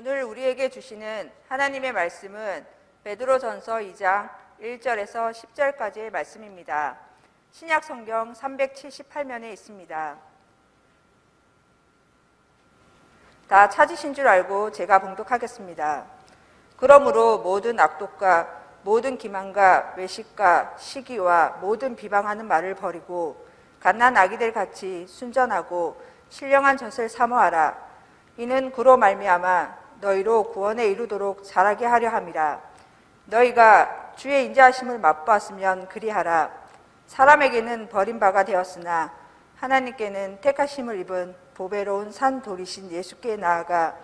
오늘 우리에게 주시는 하나님의 말씀은 베드로전서 2장 1절에서 10절까지의 말씀입니다. 신약 성경 378면에 있습니다. 다 찾으신 줄 알고 제가 봉독하겠습니다. 그러므로 모든 악독과 모든 기만과 외식과 시기와 모든 비방하는 말을 버리고 갓난 아기들 같이 순전하고 신령한 젖을 사모하라. 이는 그로 말미암아 너희로 구원에 이르도록 자라게 하려 함이라. 너희가 주의 인자하심을 맛보았으면 그리하라. 사람에게는 버림바가 되었으나 하나님께는 택하심을 입은 보배로운 산돌이신 예수께 나아가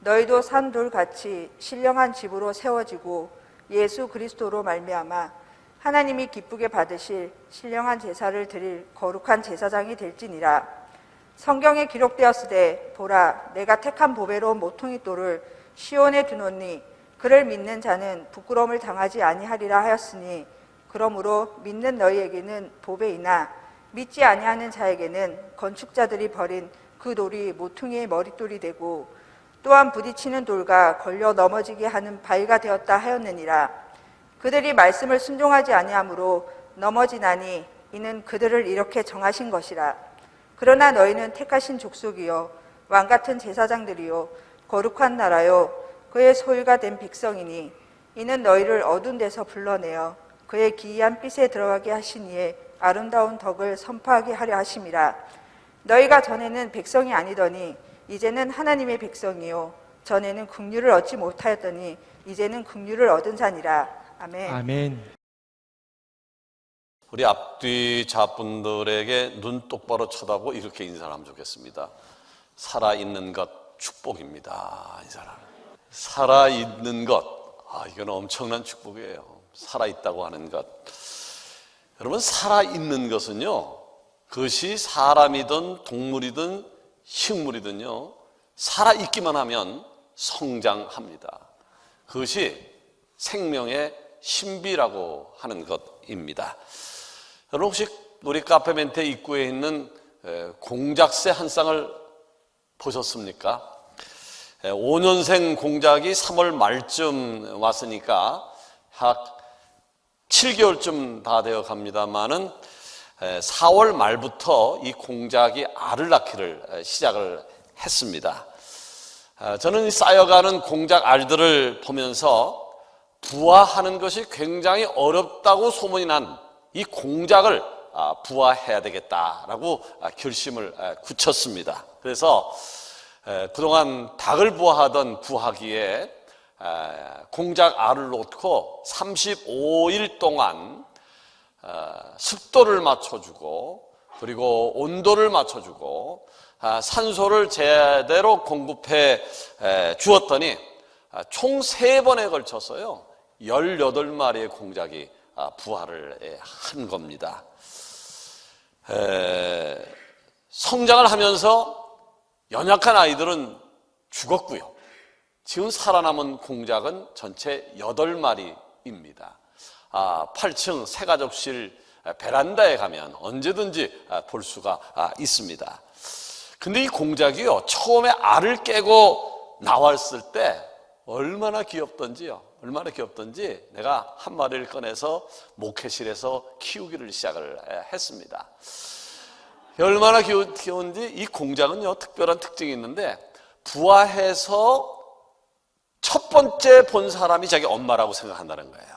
너희도 산돌같이 신령한 집으로 세워지고 예수 그리스도로 말미암아 하나님이 기쁘게 받으실 신령한 제사를 드릴 거룩한 제사장이 될지니라. 성경에 기록되었으되 보라 내가 택한 보배로운 모퉁이 돌을 시온에 두노니 그를 믿는 자는 부끄러움을 당하지 아니하리라 하였으니 그러므로 믿는 너희에게는 보배이나 믿지 아니하는 자에게는 건축자들이 버린 그 돌이 모퉁이의 머릿돌이 되고 또한 부딪히는 돌과 걸려 넘어지게 하는 바위가 되었다 하였느니라. 그들이 말씀을 순종하지 아니하므로 넘어지나니 이는 그들을 이렇게 정하신 것이라. 그러나 너희는 택하신 족속이요 왕같은 제사장들이요 거룩한 나라요 그의 소유가 된 백성이니 이는 너희를 어두운 데서 불러내어 그의 기이한 빛에 들어가게 하시니에 아름다운 덕을 선포하게 하려 하심이라. 너희가 전에는 백성이 아니더니 이제는 하나님의 백성이요 전에는 긍휼을 얻지 못하였더니 이제는 긍휼을 얻은 자니라. 아멘. 아멘. 우리 앞뒤 자분들에게 눈 똑바로 쳐다보고 이렇게 인사를 하면 좋겠습니다. 살아있는 것 축복입니다. 인사를. 살아있는 것, 이건 엄청난 축복이에요. 살아있다고 하는 것. 여러분, 살아있는 것은요, 그것이 사람이든 동물이든 식물이든요, 살아있기만 하면 성장합니다. 그것이 생명의 신비라고 하는 것입니다. 여러분, 혹시 우리 카페멘테 입구에 있는 공작새 한 쌍을 보셨습니까? 5년생 공작이 3월 말쯤 왔으니까 약 7개월쯤 다 되어 갑니다만은 4월 말부터 이 공작이 알을 낳기를 시작을 했습니다. 저는 쌓여가는 공작 알들을 보면서 부화하는 것이 굉장히 어렵다고 소문이 난 이 공작을 부화해야 되겠다라고 결심을 굳혔습니다. 그래서 그동안 닭을 부화하던 부화기에 공작 알을 놓고 35일 동안 습도를 맞춰주고 그리고 온도를 맞춰주고 산소를 제대로 공급해 주었더니 총 3번에 걸쳐서요 18마리의 공작이 부화를 한 겁니다. 성장을 하면서 연약한 아이들은 죽었고요. 지금 살아남은 공작은 전체 8마리입니다. 8층 새가족실 베란다에 가면 언제든지 볼 수가 있습니다. 근데 이 공작이요, 처음에 알을 깨고 나왔을 때 얼마나 귀엽던지요. 얼마나 귀엽던지 내가 한 마리를 꺼내서 목회실에서 키우기를 시작을 했습니다. 얼마나 귀여운지 이 공작은요, 특별한 특징이 있는데 부화해서 첫 번째 본 사람이 자기 엄마라고 생각한다는 거예요.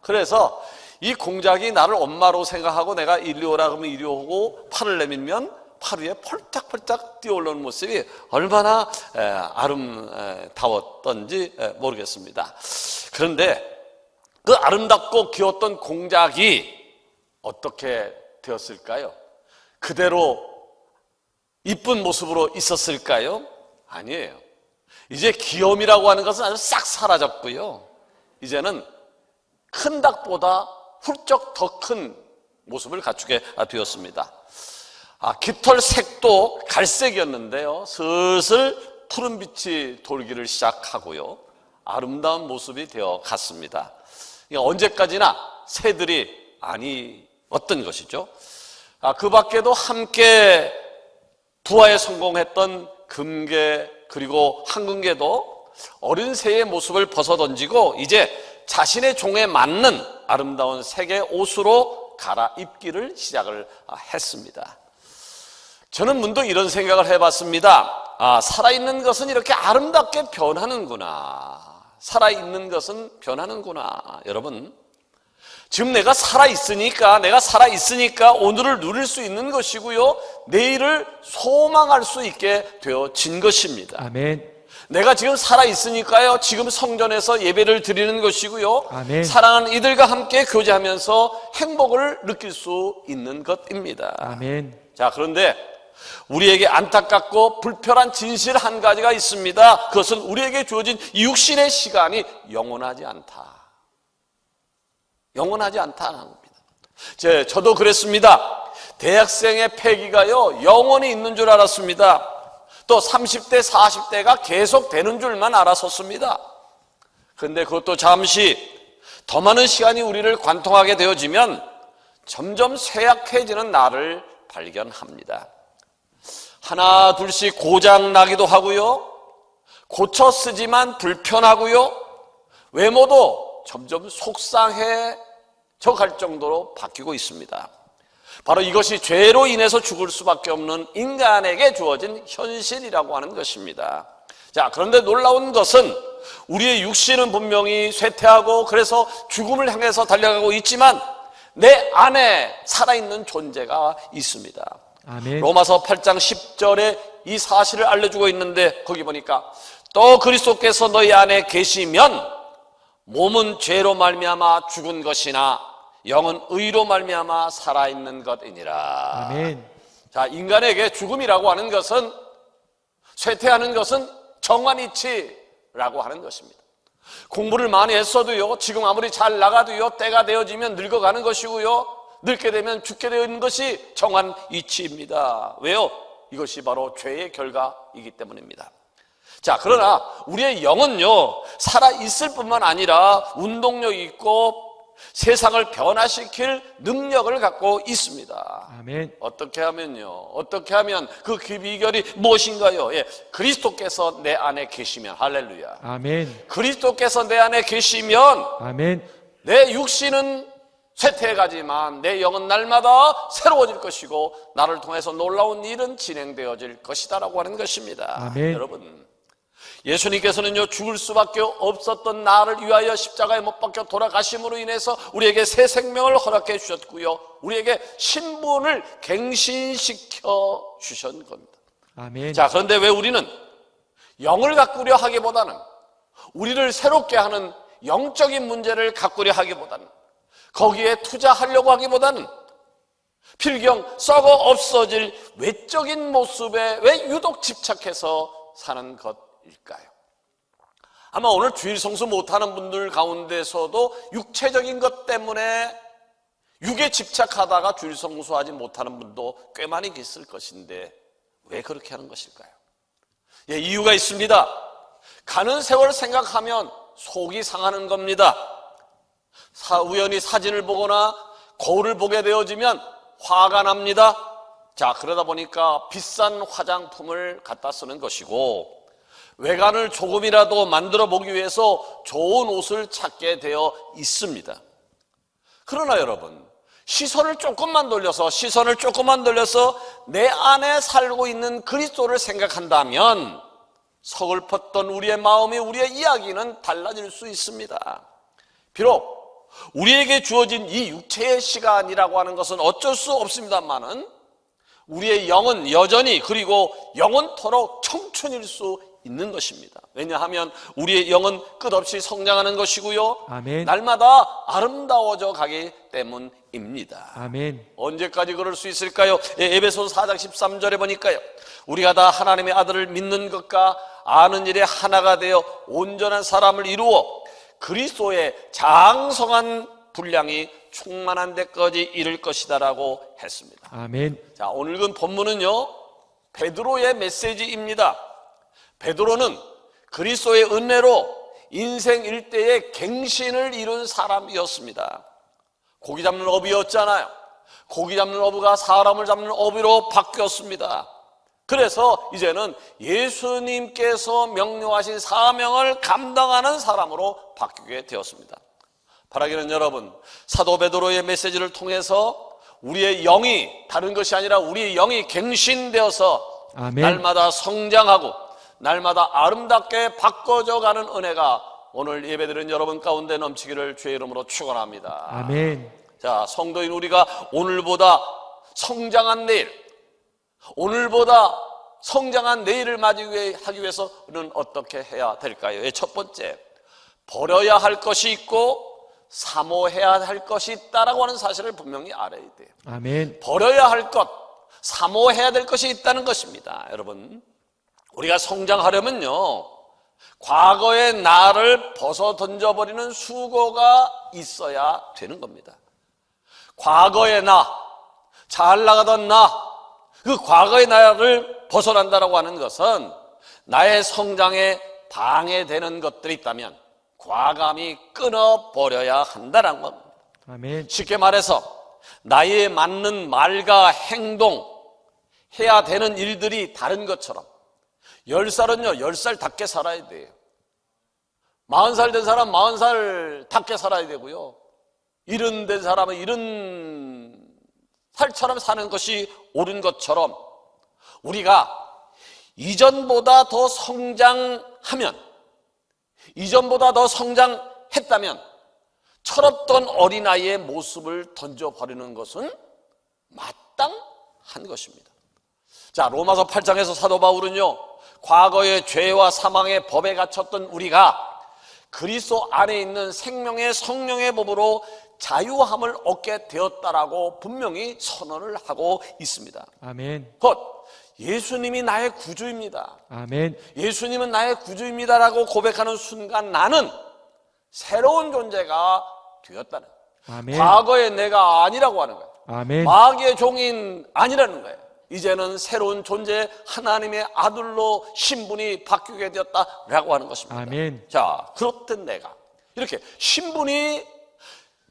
그래서 이 공작이 나를 엄마로 생각하고 내가 이리 오라 그러면 이리 오고 팔을 내밀면 팔 위에 펄짝펄짝 뛰어올라오는 모습이 얼마나 아름다웠던지 모르겠습니다. 그런데 그 아름답고 귀여웠던 공작이 어떻게 되었을까요? 그대로 이쁜 모습으로 있었을까요? 아니에요. 이제 귀염이라고 하는 것은 아주 싹 사라졌고요. 이제는 큰 닭보다 훌쩍 더 큰 모습을 갖추게 되었습니다. 깃털 색도 갈색이었는데요, 슬슬 푸른빛이 돌기를 시작하고요, 아름다운 모습이 되어 갔습니다. 언제까지나 새들이 아니었던 것이죠. 그 밖에도 함께 부화에 성공했던 금개 그리고 황금개도 어린 새의 모습을 벗어던지고 이제 자신의 종에 맞는 아름다운 색의 옷으로 갈아입기를 시작을 했습니다. 저는 문득 이런 생각을 해봤습니다. 살아있는 것은 이렇게 아름답게 변하는구나. 살아있는 것은 변하는구나. 여러분, 지금 내가 살아있으니까 오늘을 누릴 수 있는 것이고요, 내일을 소망할 수 있게 되어진 것입니다. 아멘. 내가 지금 살아있으니까요, 지금 성전에서 예배를 드리는 것이고요, 아멘. 사랑하는 이들과 함께 교제하면서 행복을 느낄 수 있는 것입니다. 아멘. 자, 그런데 우리에게 안타깝고 불편한 진실 한 가지가 있습니다. 그것은 우리에게 주어진 육신의 시간이 영원하지 않다. 영원하지 않다는 겁니다. 저도 그랬습니다. 대학생의 패기가요, 영원히 있는 줄 알았습니다. 또 30대, 40대가 계속 되는 줄만 알았었습니다. 그런데 그것도 잠시 더 많은 시간이 우리를 관통하게 되어지면 점점 쇠약해지는 나를 발견합니다. 하나 둘씩 고장 나기도 하고요, 고쳐 쓰지만 불편하고요, 외모도 점점 속상해져 갈 정도로 바뀌고 있습니다. 바로 이것이 죄로 인해서 죽을 수밖에 없는 인간에게 주어진 현실이라고 하는 것입니다. 자, 그런데 놀라운 것은 우리의 육신은 분명히 쇠퇴하고 그래서 죽음을 향해서 달려가고 있지만 내 안에 살아있는 존재가 있습니다. 아멘. 로마서 8장 10절에 이 사실을 알려주고 있는데, 거기 보니까 또 그리스도께서 너희 안에 계시면 몸은 죄로 말미암아 죽은 것이나 영은 의로 말미암아 살아있는 것이니라. 아멘. 자, 인간에게 죽음이라고 하는 것은, 쇠퇴하는 것은 정환이치라고 하는 것입니다. 공부를 많이 했어도요, 지금 아무리 잘 나가도요, 때가 되어지면 늙어가는 것이고요, 늙게 되면 죽게 되는 것이 정환이치입니다. 왜요? 이것이 바로 죄의 결과이기 때문입니다. 자, 그러나 우리의 영은요, 살아있을 뿐만 아니라 운동력이 있고 세상을 변화시킬 능력을 갖고 있습니다. 아멘. 어떻게 하면 그 비결이 무엇인가요? 그리스도께서 내 안에 계시면, 할렐루야. 아멘. 그리스도께서 내 안에 계시면 아멘. 내 육신은 쇠퇴해가지만 내 영은 날마다 새로워질 것이고 나를 통해서 놀라운 일은 진행되어질 것이다라고 하는 것입니다. 아멘. 여러분, 예수님께서는요, 죽을 수밖에 없었던 나를 위하여 십자가에 못 박혀 돌아가심으로 인해서 우리에게 새 생명을 허락해 주셨고요, 우리에게 신분을 갱신시켜 주신 겁니다. 아멘. 자, 그런데 왜 우리는 영을 가꾸려 하기보다는, 우리를 새롭게 하는 영적인 문제를 가꾸려 하기보다는, 거기에 투자하려고 하기보다는 필경 썩어 없어질 외적인 모습에 왜 유독 집착해서 사는 것일까요? 아마 오늘 주일 성수 못하는 분들 가운데서도 육체적인 것 때문에 육에 집착하다가 주일 성수하지 못하는 분도 꽤 많이 계실 것인데 왜 그렇게 하는 것일까요? 이유가 있습니다. 가는 세월 생각하면 속이 상하는 겁니다. 우연히 사진을 보거나 거울을 보게 되어지면 화가 납니다. 자, 그러다 보니까 비싼 화장품을 갖다 쓰는 것이고, 외관을 조금이라도 만들어 보기 위해서 좋은 옷을 찾게 되어 있습니다. 그러나 여러분, 시선을 조금만 돌려서 내 안에 살고 있는 그리스도를 생각한다면 서글펐던 우리의 마음이, 우리의 이야기는 달라질 수 있습니다. 비록 우리에게 주어진 이 육체의 시간이라고 하는 것은 어쩔 수 없습니다만은 우리의 영은 여전히, 그리고 영원토록 청춘일 수 있는 것입니다. 왜냐하면 우리의 영은 끝없이 성장하는 것이고요, 아멘. 날마다 아름다워져 가기 때문입니다. 아멘. 언제까지 그럴 수 있을까요? 에베소서 4장 13절에 보니까요, 우리가 다 하나님의 아들을 믿는 것과 아는 일에 하나가 되어 온전한 사람을 이루어 그리스도의 장성한 분량이 충만한 데까지 이를 것이다라고 했습니다. 아멘. 자, 오늘 읽은 본문은요, 베드로의 메시지입니다. 베드로는 그리스도의 은혜로 인생 일대의 갱신을 이룬 사람이었습니다. 고기 잡는 어부였잖아요. 고기 잡는 어부가 사람을 잡는 어부로 바뀌었습니다. 그래서 이제는 예수님께서 명령하신 사명을 감당하는 사람으로 바뀌게 되었습니다. 바라기는 여러분, 사도 베드로의 메시지를 통해서 우리의 영이, 다른 것이 아니라 우리의 영이 갱신되어서 아멘. 날마다 성장하고 날마다 아름답게 바꿔져 가는 은혜가 오늘 예배드린 여러분 가운데 넘치기를 주의 이름으로 축원합니다. 아멘. 자, 성도인 우리가 오늘보다 성장한 내일, 오늘보다 성장한 내일을 맞이하기 위해서 우리는 어떻게 해야 될까요? 첫 번째, 버려야 할 것이 있고 사모해야 할 것이 있다라고 하는 사실을 분명히 알아야 돼요. 아멘. 버려야 할 것, 사모해야 될 것이 있다는 것입니다. 여러분, 우리가 성장하려면요, 과거의 나를 벗어 던져버리는 수고가 있어야 되는 겁니다. 과거의 나, 잘 나가던 나, 그 과거의 나를 벗어난다라고 하는 것은 나의 성장에 방해되는 것들이 있다면 과감히 끊어버려야 한다는 겁니다. 아멘. 쉽게 말해서 나이에 맞는 말과 행동, 해야 되는 일들이 다른 것처럼 10살은요 10살답게 살아야 돼요. 40살 된 사람 40살답게 살아야 되고요, 70 된 사람은 70살처럼 사는 것이 옳은 것처럼 우리가 이전보다 더 성장하면, 이전보다 더 성장했다면 철없던 어린아이의 모습을 던져버리는 것은 마땅한 것입니다. 자, 로마서 8장에서 사도 바울은요, 과거의 죄와 사망의 법에 갇혔던 우리가 그리스도 안에 있는 생명의 성령의 법으로 자유함을 얻게 되었다라고 분명히 선언을 하고 있습니다. 아멘. 곧 예수님이 나의 구주입니다. 아멘. 예수님은 나의 구주입니다라고 고백하는 순간 나는 새로운 존재가 되었다는 거예요. 아멘. 과거의 내가 아니라고 하는 거예요. 아멘. 마귀의 종인 아니라는 거예요. 이제는 새로운 존재 하나님의 아들로 신분이 바뀌게 되었다라고 하는 것입니다. 아멘. 자, 그렇던 내가 이렇게 신분이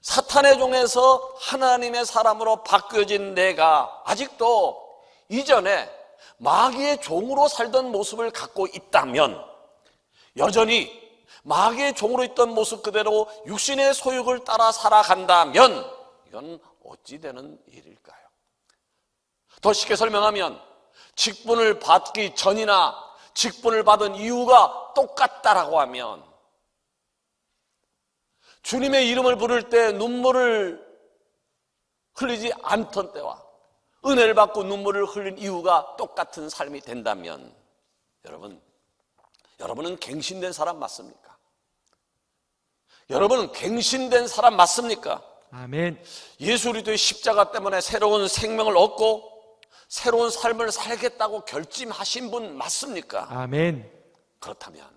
사탄의 종에서 하나님의 사람으로 바뀌어진 내가 아직도 이전에 마귀의 종으로 살던 모습을 갖고 있다면, 여전히 마귀의 종으로 있던 모습 그대로 육신의 소욕을 따라 살아간다면 이건 어찌 되는 일일까요? 더 쉽게 설명하면 직분을 받기 전이나 직분을 받은 이유가 똑같다라고 하면, 주님의 이름을 부를 때 눈물을 흘리지 않던 때와 은혜를 받고 눈물을 흘린 이유가 똑같은 삶이 된다면 여러분은 갱신된 사람 맞습니까? 여러분은 갱신된 사람 맞습니까? 아멘. 예수 그리스도의 십자가 때문에 새로운 생명을 얻고 새로운 삶을 살겠다고 결심하신 분 맞습니까? 아멘. 그렇다면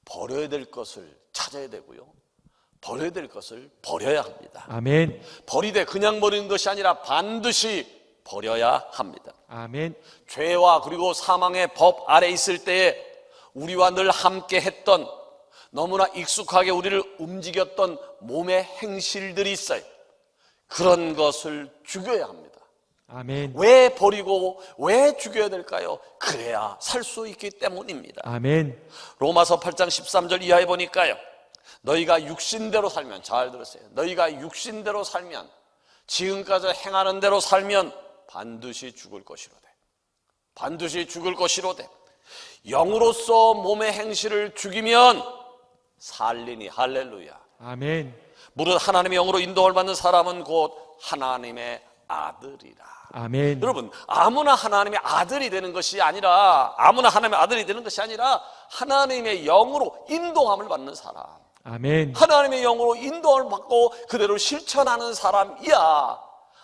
버려야 될 것을 찾아야 되고요, 버려야 될 것을 버려야 합니다. 아멘. 버리되 그냥 버리는 것이 아니라 반드시 버려야 합니다. 아멘. 죄와 그리고 사망의 법 아래 있을 때에 우리와 늘 함께 했던, 너무나 익숙하게 우리를 움직였던 몸의 행실들이 있어요. 그런 것을 죽여야 합니다. 아멘. 왜 버리고 왜 죽여야 될까요? 그래야 살 수 있기 때문입니다. 아멘. 로마서 8장 13절 이하에 보니까요, 너희가 육신대로 살면, 잘 들으세요, 너희가 육신대로 살면, 지금까지 행하는 대로 살면 반드시 죽을 것이로되, 반드시 죽을 것이로되 영으로서 몸의 행실을 죽이면 살리니. 할렐루야. 아멘. 무릇 하나님의 영으로 인도를 받는 사람은 곧 하나님의 아들이라. 아멘. 여러분, 아무나 하나님의 아들이 되는 것이 아니라, 하나님의 영으로 인도함을 받는 사람, 아멘. 하나님의 영으로 인도함을 받고 그대로 실천하는 사람이야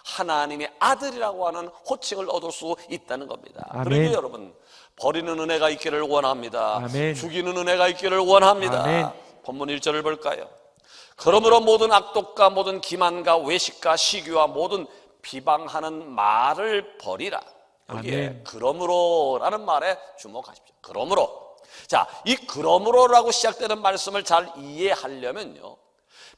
하나님의 아들이라고 하는 호칭을 얻을 수 있다는 겁니다. 아멘. 그러니 여러분, 버리는 은혜가 있기를 원합니다. 아멘. 죽이는 은혜가 있기를 원합니다. 아멘. 본문 1절을 볼까요? 그러므로 모든 악독과 모든 기만과 외식과 시기와 모든 비방하는 말을 버리라. 여기에 아멘. 그러므로라는 말에 주목하십시오. 그러므로. 자, 이 그러므로라고 시작되는 말씀을 잘 이해하려면요,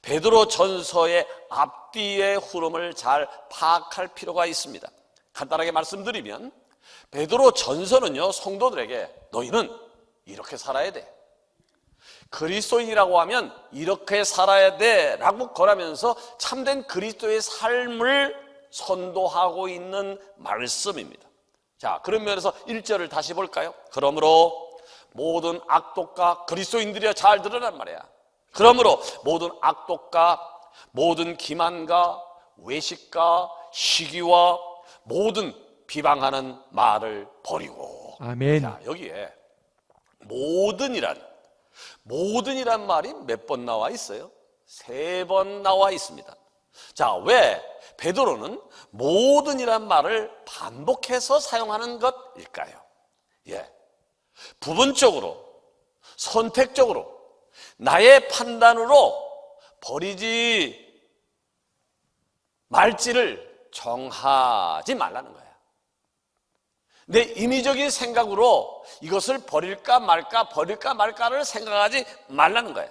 베드로 전서의 앞뒤의 흐름을 잘 파악할 필요가 있습니다. 간단하게 말씀드리면 베드로 전서는요, 성도들에게 너희는 이렇게 살아야 돼, 그리스도인이라고 하면 이렇게 살아야 돼 라고 권하면서 참된 그리스도의 삶을 선도하고 있는 말씀입니다. 자, 그런 면에서 1절을 다시 볼까요? 그러므로 모든 악독과 그리스도인들이야 잘 들으란 말이야. 그러므로 모든 악독과 모든 기만과 외식과 시기와 모든 비방하는 말을 버리고. 아멘. 자, 여기에 모든이란 말이 몇 번 나와 있어요? 3번 나와 있습니다. 자, 왜 베드로는 모든이란 말을 반복해서 사용하는 것일까요? 예, 부분적으로, 선택적으로, 나의 판단으로 버리지 말지를 정하지 말라는 거예요. 내 임의적인 생각으로 이것을 버릴까 말까를 생각하지 말라는 거예요.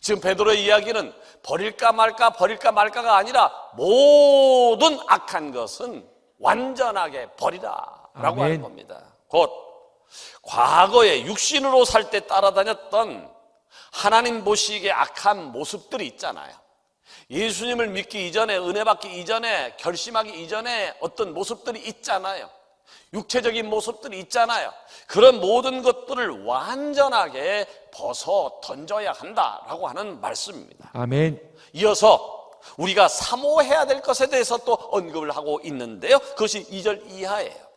지금 베드로의 이야기는 버릴까 말까가 아니라 모든 악한 것은 완전하게 버리라 라고 하는 겁니다. 곧 과거에 육신으로 살 때 따라다녔던 하나님 보시기에 악한 모습들이 있잖아요. 예수님을 믿기 이전에, 은혜 받기 이전에, 결심하기 이전에 어떤 모습들이 있잖아요. 육체적인 모습들이 있잖아요. 그런 모든 것들을 완전하게 벗어 던져야 한다라고 하는 말씀입니다. 아멘. 이어서 우리가 사모해야 될 것에 대해서 또 언급을 하고 있는데요, 그것이 2절 이하예요.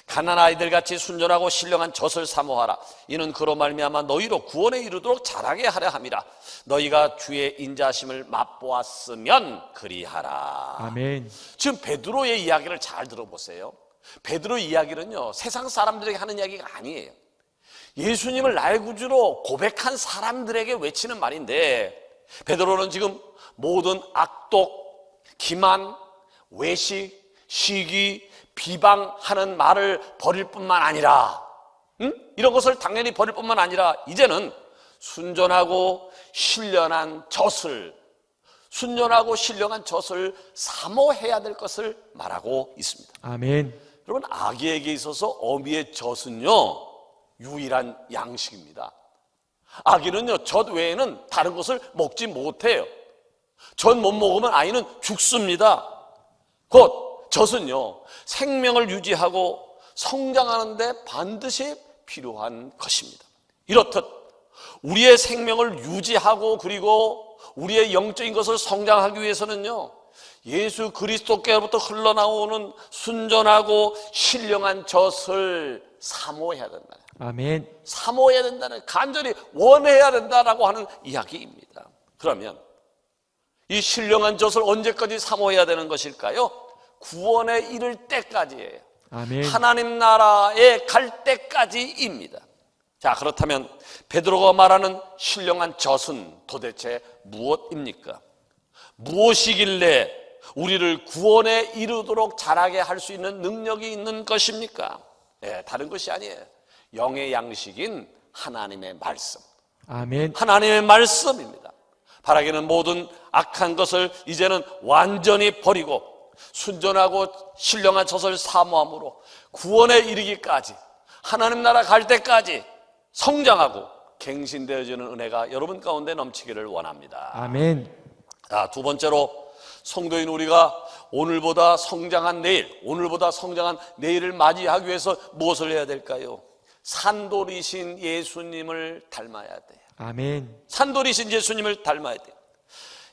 가난한 아이들 같이 순전하고 신령한 젖을 사모하라. 이는 그로 말미암아 너희로 구원에 이르도록 자라게 하려 함이라. 너희가 주의 인자심을 맛보았으면 그리하라. 아멘. 지금 베드로의 이야기를 잘 들어보세요. 베드로의 이야기는요, 세상 사람들에게 하는 이야기가 아니에요. 예수님을 나의 구주로 고백한 사람들에게 외치는 말인데, 베드로는 지금 모든 악독, 기만, 외식, 시기, 비방하는 말을 버릴 뿐만 아니라, 이런 것을 당연히 버릴 뿐만 아니라 이제는 순전하고 신령한 젖을 사모해야 될 것을 말하고 있습니다. 아멘. 여러분, 아기에게 있어서 어미의 젖은요, 유일한 양식입니다. 아기는요, 젖 외에는 다른 것을 먹지 못해요. 젖 못 먹으면 아이는 죽습니다. 곧 젖은요, 생명을 유지하고 성장하는 데 반드시 필요한 것입니다. 이렇듯 우리의 생명을 유지하고 그리고 우리의 영적인 것을 성장하기 위해서는요, 예수 그리스도께로부터 흘러나오는 순전하고 신령한 젖을 사모해야 된다. 아멘. 사모해야 된다는, 간절히 원해야 된다라고 하는 이야기입니다. 그러면 이 신령한 젖을 언제까지 사모해야 되는 것일까요? 구원에 이를 때까지예요. 아멘. 하나님 나라에 갈 때까지입니다. 자, 그렇다면 베드로가 말하는 신령한 젖은 도대체 무엇입니까? 무엇이길래 우리를 구원에 이르도록 자라게 할 수 있는 능력이 있는 것입니까? 네, 다른 것이 아니에요. 영의 양식인 하나님의 말씀. 아멘. 하나님의 말씀입니다. 바라기는 모든 악한 것을 이제는 완전히 버리고 순전하고 신령한 젖을 사모함으로 구원에 이르기까지, 하나님 나라 갈 때까지 성장하고 갱신되어지는 은혜가 여러분 가운데 넘치기를 원합니다. 아멘. 자, 두 번째로 성도인 우리가 오늘보다 성장한 내일을 맞이하기 위해서 무엇을 해야 될까요? 산돌이신 예수님을 닮아야 돼요. 아멘. 산돌이신 예수님을 닮아야 돼요.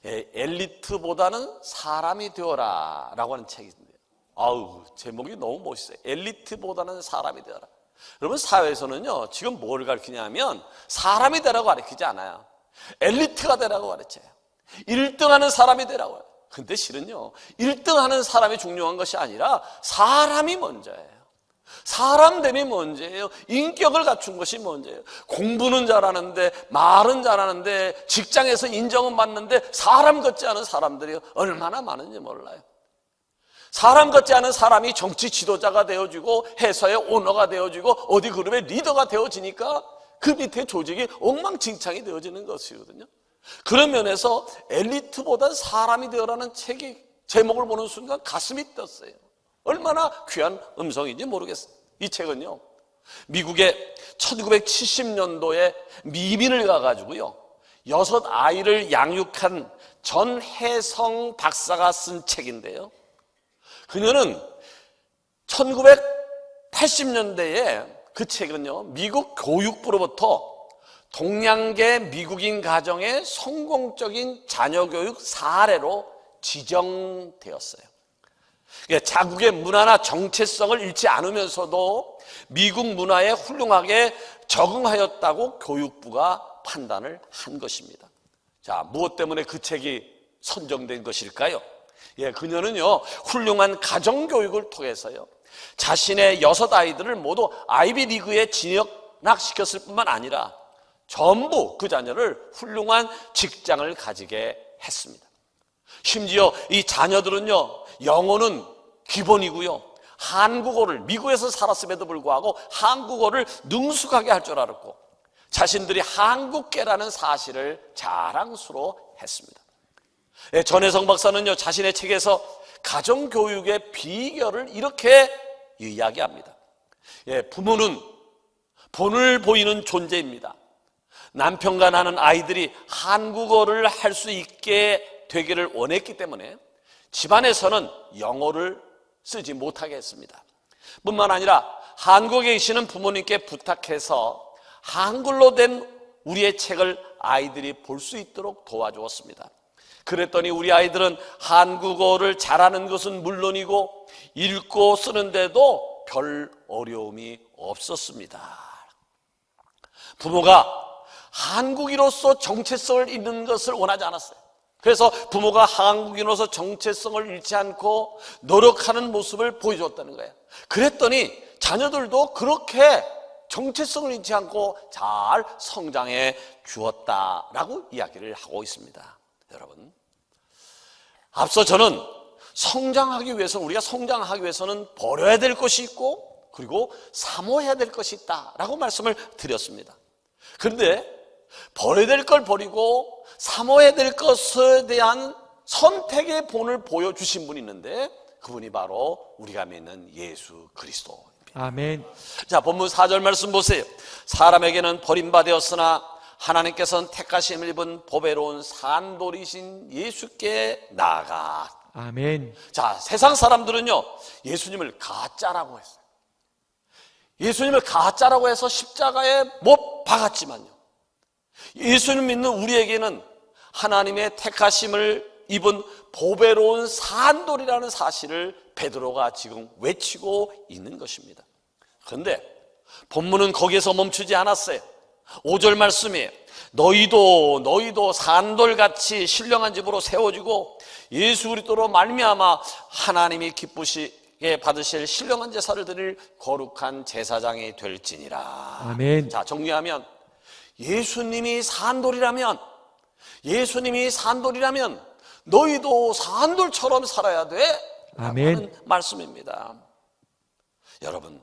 엘리트보다는 사람이 되어라 라고 하는 책이 있는데요, 아우, 제목이 너무 멋있어요. 엘리트보다는 사람이 되어라. 여러분, 사회에서는요, 지금 뭘 가르치냐면 사람이 되라고 가르치지 않아요. 엘리트가 되라고 가르쳐요. 1등하는 사람이 되라고 해요. 근데 실은요, 1등하는 사람이 중요한 것이 아니라 사람이 먼저예요. 사람됨이 문제예요. 인격을 갖춘 것이 문제예요. 공부는 잘하는데, 말은 잘하는데, 직장에서 인정은 받는데 사람 같지 않은 사람들이 얼마나 많은지 몰라요. 사람 같지 않은 사람이 정치 지도자가 되어지고 회사의 오너가 되어지고 어디 그룹의 리더가 되어지니까 그 밑에 조직이 엉망진창이 되어지는 것이거든요. 그런 면에서 엘리트보다 사람이 되어라는 책이 제목을 보는 순간 가슴이 떴어요. 얼마나 귀한 음성인지 모르겠어요. 이 책은요, 미국의 1970년도에 미민을 가가지고요, 6아이를 양육한 전혜성 박사가 쓴 책인데요, 그녀는 1980년대에 그 책은요, 미국 교육부로부터 동양계 미국인 가정의 성공적인 자녀교육 사례로 지정되었어요. 자국의 문화나 정체성을 잃지 않으면서도 미국 문화에 훌륭하게 적응하였다고 교육부가 판단을 한 것입니다. 자, 무엇 때문에 그 책이 선정된 것일까요? 그녀는요, 훌륭한 가정교육을 통해서요, 자신의 6아이들을 모두 아이비리그에 진학시켰을 뿐만 아니라 전부 그 자녀를 훌륭한 직장을 가지게 했습니다. 심지어 이 자녀들은요, 영어는 기본이고요, 한국어를, 미국에서 살았음에도 불구하고 한국어를 능숙하게 할 줄 알았고, 자신들이 한국계라는 사실을 자랑스러워 했습니다. 전혜성 박사는요, 자신의 책에서 가정교육의 비결을 이렇게 이야기합니다. 부모는 본을 보이는 존재입니다. 남편과 나는 아이들이 한국어를 할 수 있게 되기를 원했기 때문에 집안에서는 영어를 쓰지 못하게 했습니다. 뿐만 아니라 한국에 계시는 부모님께 부탁해서 한글로 된 우리의 책을 아이들이 볼 수 있도록 도와주었습니다. 그랬더니 우리 아이들은 한국어를 잘하는 것은 물론이고 읽고 쓰는데도 별 어려움이 없었습니다. 부모가 한국인으로서 정체성을 잃는 것을 원하지 않았어요. 그래서 부모가 한국인으로서 정체성을 잃지 않고 노력하는 모습을 보여줬다는 거예요. 그랬더니 자녀들도 그렇게 정체성을 잃지 않고 잘 성장해 주었다라고 이야기를 하고 있습니다. 여러분, 앞서 저는 성장하기 위해서는, 우리가 성장하기 위해서는 버려야 될 것이 있고 그리고 사모해야 될 것이 있다라고 말씀을 드렸습니다. 그런데 버려야 될 걸 버리고 사모해야 될 것에 대한 선택의 본을 보여주신 분이 있는데, 그분이 바로 우리가 믿는 예수 그리스도입니다. 아멘. 자, 본문 4절 말씀 보세요. 사람에게는 버림받았으나 하나님께서는 택하심을 입은 보배로운 산돌이신 예수께 나아가. 아멘. 자, 세상 사람들은요, 예수님을 가짜라고 했어요. 예수님을 가짜라고 해서 십자가에 못 박았지만요, 예수님 믿는 우리에게는 하나님의 택하심을 입은 보배로운 산돌이라는 사실을 베드로가 지금 외치고 있는 것입니다. 그런데 본문은 거기에서 멈추지 않았어요. 5절 말씀이에요. 너희도 산돌같이 신령한 집으로 세워지고 예수 그리스도로 말미암아 하나님이 기쁘시게 받으실 신령한 제사를 드릴 거룩한 제사장이 될지니라. 아멘. 자, 정리하면 예수님이 산돌이라면 너희도 산돌처럼 살아야 돼 라고 하는 말씀입니다. 여러분,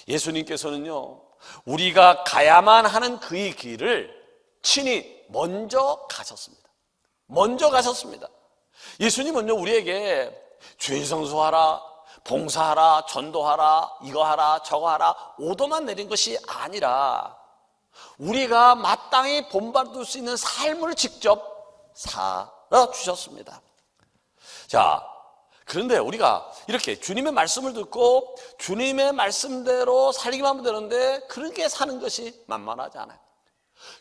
예수님께서는요, 우리가 가야만 하는 그의 길을 친히 먼저 가셨습니다. 예수님은요, 우리에게 죄 성수하라, 봉사하라, 전도하라, 이거 하라, 저거 하라 오더만 내린 것이 아니라 우리가 마땅히 본받을 수 있는 삶을 직접 살아주셨습니다. 자, 그런데 우리가 이렇게 주님의 말씀을 듣고 주님의 말씀대로 살기만 하면 되는데 그렇게 사는 것이 만만하지 않아요.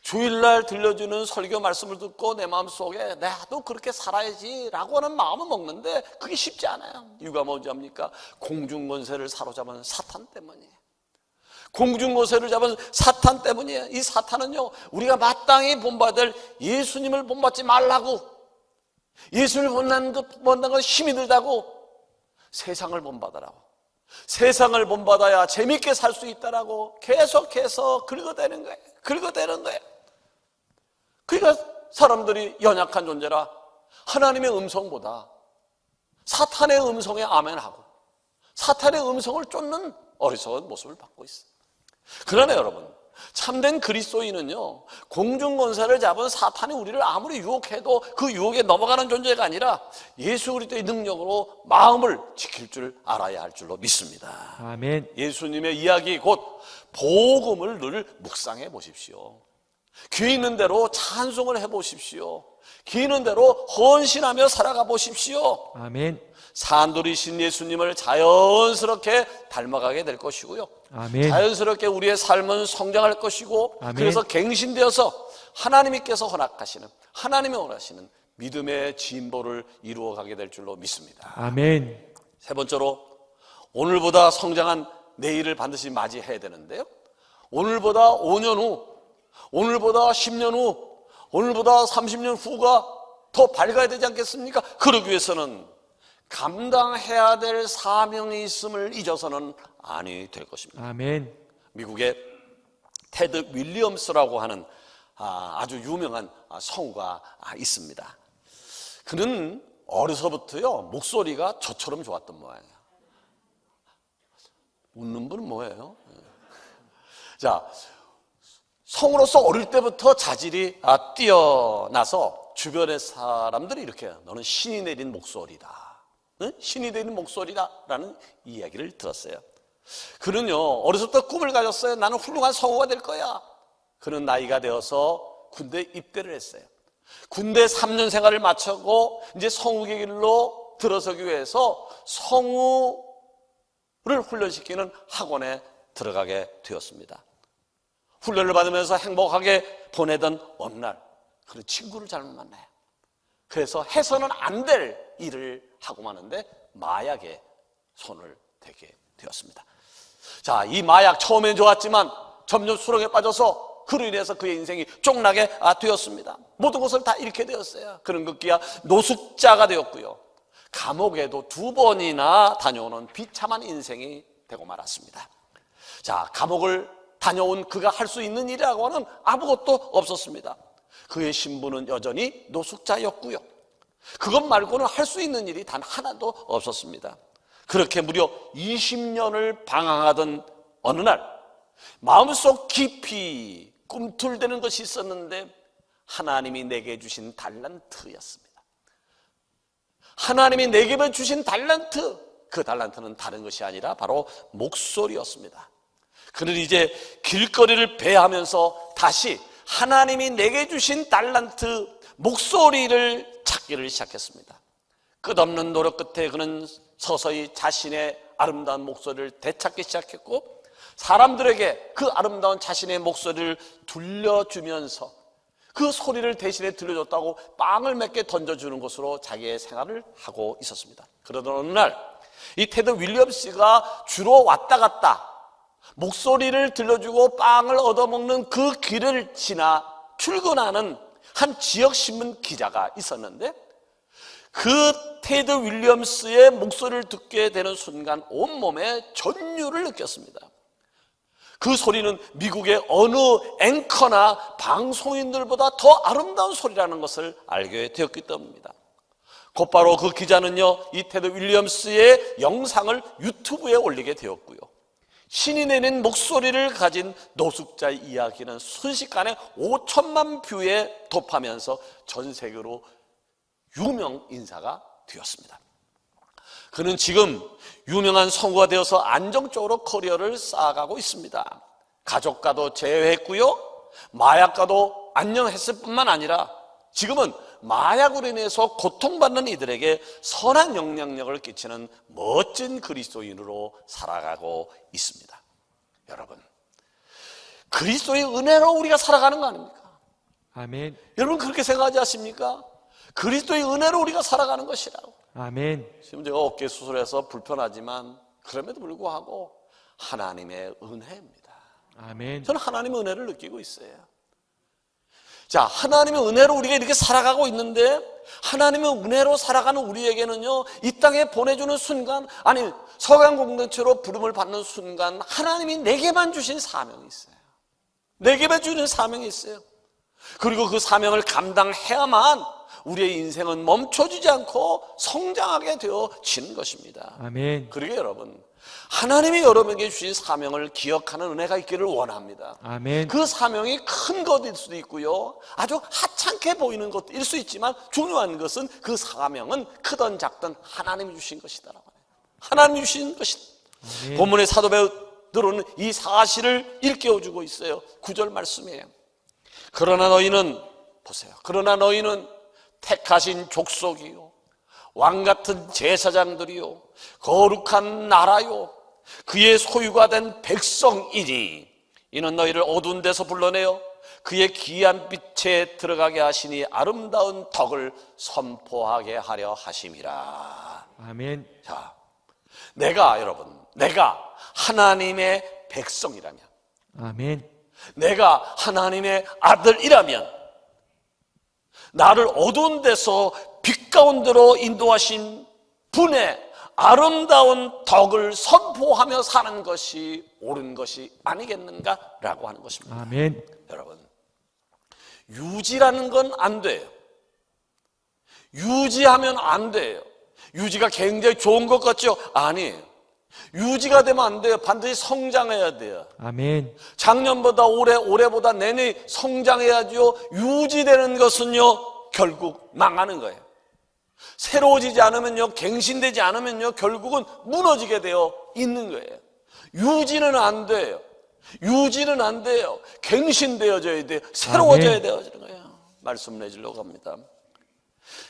주일날 들려주는 설교 말씀을 듣고 내 마음속에 나도 그렇게 살아야지 라고 하는 마음은 먹는데 그게 쉽지 않아요. 이유가 뭔지 압니까? 공중권세를 사로잡은 사탄 때문이에요. 공중권세를 잡은 사탄 때문이에요. 이 사탄은요, 우리가 마땅히 본받을 예수님을 본받지 말라고, 예수님을 본받는 건 힘이 들다고 세상을 본받으라고, 세상을 본받아야 재밌게 살 수 있다라고 계속해서 긁어대는 거예요. 그러니까 사람들이 연약한 존재라 하나님의 음성보다 사탄의 음성에 아멘하고 사탄의 음성을 쫓는 어리석은 모습을 받고 있어요. 그러나 여러분, 참된 그리스도인은요, 공중권세를 잡은 사탄이 우리를 아무리 유혹해도 그 유혹에 넘어가는 존재가 아니라 예수 그리스도의 능력으로 마음을 지킬 줄 알아야 할 줄로 믿습니다. 아멘. 예수님의 이야기 곧 복음을 늘 묵상해 보십시오. 귀 있는 대로 찬송을 해 보십시오. 귀 있는 대로 헌신하며 살아가 보십시오. 아멘. 산돌이신 예수님을 자연스럽게 닮아가게 될 것이고요. 아멘. 자연스럽게 우리의 삶은 성장할 것이고, 아멘. 그래서 갱신되어서 하나님께서 허락하시는, 하나님이 원하시는 믿음의 진보를 이루어가게 될 줄로 믿습니다. 아멘. 세 번째로, 오늘보다 성장한 내일을 반드시 맞이해야 되는데요, 오늘보다 5년 후, 오늘보다 10년 후, 오늘보다 30년 후가 더 밝아야 되지 않겠습니까? 그러기 위해서는 감당해야 될 사명이 있음을 잊어서는 아니 될 것입니다. 아멘. 미국의 테드 윌리엄스라고 하는 아주 유명한 성우가 있습니다. 그는 어려서부터요, 목소리가 저처럼 좋았던 모양이에요. 웃는 분은 뭐예요? 자, 성우로서 어릴 때부터 자질이 뛰어나서 주변의 사람들이 이렇게, 너는 신이 내린 목소리다, 응? 신이 내린 목소리다라는 이야기를 들었어요. 그는요, 어려서부터 꿈을 가졌어요. 나는 훌륭한 성우가 될 거야. 그는 나이가 되어서 군대 입대를 했어요. 군대 3년 생활을 마치고 이제 성우의 길로 들어서기 위해서 성우를 훈련시키는 학원에 들어가게 되었습니다. 훈련을 받으면서 행복하게 보내던 어느 날, 그 친구를 잘못 만나요. 그래서 해서는 안 될 일을 하고 마는데 마약에 손을 대게 되었습니다. 자, 이 마약 처음엔 좋았지만 점점 수렁에 빠져서 그로 인해서 그의 인생이 쫑나게 되었습니다. 모든 것을 다 잃게 되었어요. 그는 급기야 노숙자가 되었고요, 감옥에도 2번이나 다녀오는 비참한 인생이 되고 말았습니다. 자, 감옥을 다녀온 그가 할 수 있는 일이라고는 아무것도 없었습니다. 그의 신분은 여전히 노숙자였고요, 그것 말고는 할 수 있는 일이 단 하나도 없었습니다. 그렇게 무려 20년을 방황하던 어느 날, 마음속 깊이 꿈틀대는 것이 있었는데 하나님이 내게 주신 달란트였습니다. 하나님이 내게 주신 달란트, 그 달란트는 다른 것이 아니라 바로 목소리였습니다. 그는 이제 길거리를 배하면서 다시 하나님이 내게 주신 달란트, 목소리를 찾기를 시작했습니다. 끝없는 노력 끝에 그는 서서히 자신의 아름다운 목소리를 되찾기 시작했고, 사람들에게 그 아름다운 자신의 목소리를 들려주면서 그 소리를 대신에 들려줬다고 빵을 몇 개 던져주는 것으로 자기의 생활을 하고 있었습니다. 그러던 어느 날, 이 테드 윌리엄스가 주로 왔다 갔다 목소리를 들려주고 빵을 얻어먹는 그 길을 지나 출근하는 한 지역신문 기자가 있었는데, 그 테드 윌리엄스의 목소리를 듣게 되는 순간 온몸에 전율을 느꼈습니다. 그 소리는 미국의 어느 앵커나 방송인들보다 더 아름다운 소리라는 것을 알게 되었기 때문입니다. 곧바로 그 기자는요, 이 테드 윌리엄스의 영상을 유튜브에 올리게 되었고요, 신이 내는 목소리를 가진 노숙자의 이야기는 순식간에 5천만 뷰에 돕하면서 전 세계로 유명 인사가 되었습니다. 그는 지금 유명한 성우가 되어서 안정적으로 커리어를 쌓아가고 있습니다. 가족과도 재회했고요, 마약과도 안녕했을 뿐만 아니라 지금은 마약으로 인해서 고통받는 이들에게 선한 영향력을 끼치는 멋진 그리스도인으로 살아가고 있습니다. 여러분, 그리스도의 은혜로 우리가 살아가는 거 아닙니까? 아멘. 여러분 그렇게 생각하지 않습니까? 그리스도의 은혜로 우리가 살아가는 것이라고. 아멘. 지금 제가 어깨 수술해서 불편하지만 그럼에도 불구하고 하나님의 은혜입니다. 아멘. 저는 하나님의 은혜를 느끼고 있어요. 자, 하나님의 은혜로 우리가 이렇게 살아가고 있는데, 하나님의 은혜로 살아가는 우리에게는요, 이 땅에 보내주는 순간, 아니 서강 공동체로 부름을 받는 순간 하나님이 내게만 주신 사명이 있어요. 내게만 주는 사명이 있어요. 그리고 그 사명을 감당해야만 우리의 인생은 멈춰지지 않고 성장하게 되어지는 것입니다. 아멘. 그러게 여러분, 하나님이 여러분에게 주신 사명을 기억하는 은혜가 있기를 원합니다. 아멘. 그 사명이 큰 것일 수도 있고요, 아주 하찮게 보이는 것일 수 있지만 중요한 것은 그 사명은 크든 작든 하나님이 주신 것이다라고 해요. 하나님이 주신 것이다. 아멘. 본문의 사도 베드로는 이 사실을 일깨워주고 있어요. 9절 말씀이에요. 그러나 너희는, 보세요, 그러나 너희는 택하신 족속이요, 왕같은 제사장들이요, 거룩한 나라요, 그의 소유가 된 백성이니 이는 너희를 어두운 데서 불러내어 그의 귀한 빛에 들어가게 하시니 아름다운 덕을 선포하게 하려 하심이라. 아멘. 자, 여러분, 내가 하나님의 백성이라면, 아멘. 내가 하나님의 아들이라면, 나를 어두운 데서 빛 가운데로 인도하신 분의 아름다운 덕을 선포하며 사는 것이 옳은 것이 아니겠는가라고 하는 것입니다. 아멘. 여러분, 유지라는 건 안 돼요. 유지하면 안 돼요. 유지가 굉장히 좋은 것 같죠? 아니에요. 유지가 되면 안 돼요. 반드시 성장해야 돼요. 아멘. 작년보다 올해보다 내년이 성장해야죠. 유지되는 것은요, 결국 망하는 거예요. 새로워지지 않으면요, 갱신되지 않으면요, 결국은 무너지게 되어 있는 거예요. 유지는 안 돼요. 유지는 안 돼요. 갱신되어져야 돼요. 새로워져야 되어지는 거예요. 말씀 내주려고 합니다.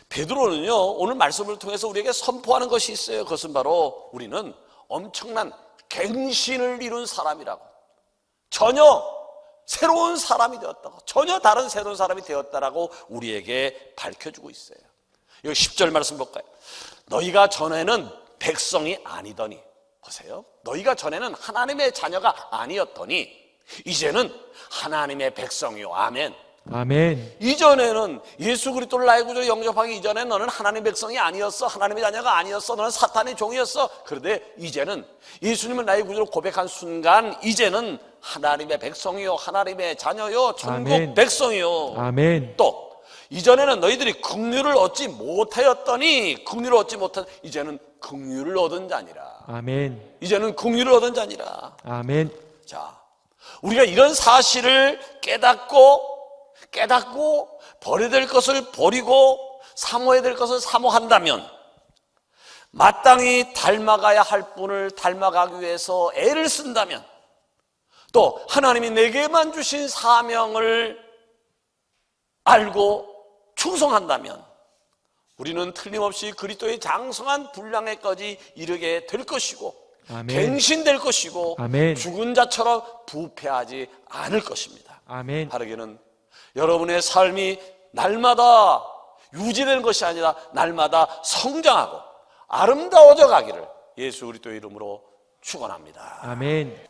베드로는요, 오늘 말씀을 통해서 우리에게 선포하는 것이 있어요. 그것은 바로 우리는 엄청난 갱신을 이룬 사람이라고, 전혀 새로운 사람이 되었다고, 전혀 다른 새로운 사람이 되었다라고 우리에게 밝혀주고 있어요. 여기 10절 말씀 볼까요? 너희가 전에는 백성이 아니더니, 보세요, 너희가 전에는 하나님의 자녀가 아니었더니 이제는 하나님의 백성이요. 아멘. 아멘. 이전에는 예수 그리스도를 나의 구주로 영접하기 이전에 너는 하나님의 백성이 아니었어. 하나님의 자녀가 아니었어. 너는 사탄의 종이었어. 그런데 이제는 예수님을 나의 구주로 고백한 순간 이제는 하나님의 백성이요, 하나님의 자녀요, 천국 아멘. 백성이요. 아멘. 또 이전에는 너희들이 긍휼을 얻지 못하였더니 이제는 긍휼을 얻은 자니라. 아멘. 이제는 긍휼을 얻은 자니라. 아멘. 자, 우리가 이런 사실을 깨닫고 버려야 될 것을 버리고 사모해야 될 것을 사모한다면, 마땅히 닮아가야 할 분을 닮아가기 위해서 애를 쓴다면, 또 하나님이 내게만 주신 사명을 알고 충성한다면 우리는 틀림없이 그리스도의 장성한 분량에까지 이르게 될 것이고, 아멘. 갱신될 것이고, 아멘. 죽은 자처럼 부패하지 않을 것입니다. 아멘. 바르게는 여러분의 삶이 날마다 유지되는 것이 아니라 날마다 성장하고 아름다워져 가기를 예수 그리스도의 이름으로 축원합니다. 아멘.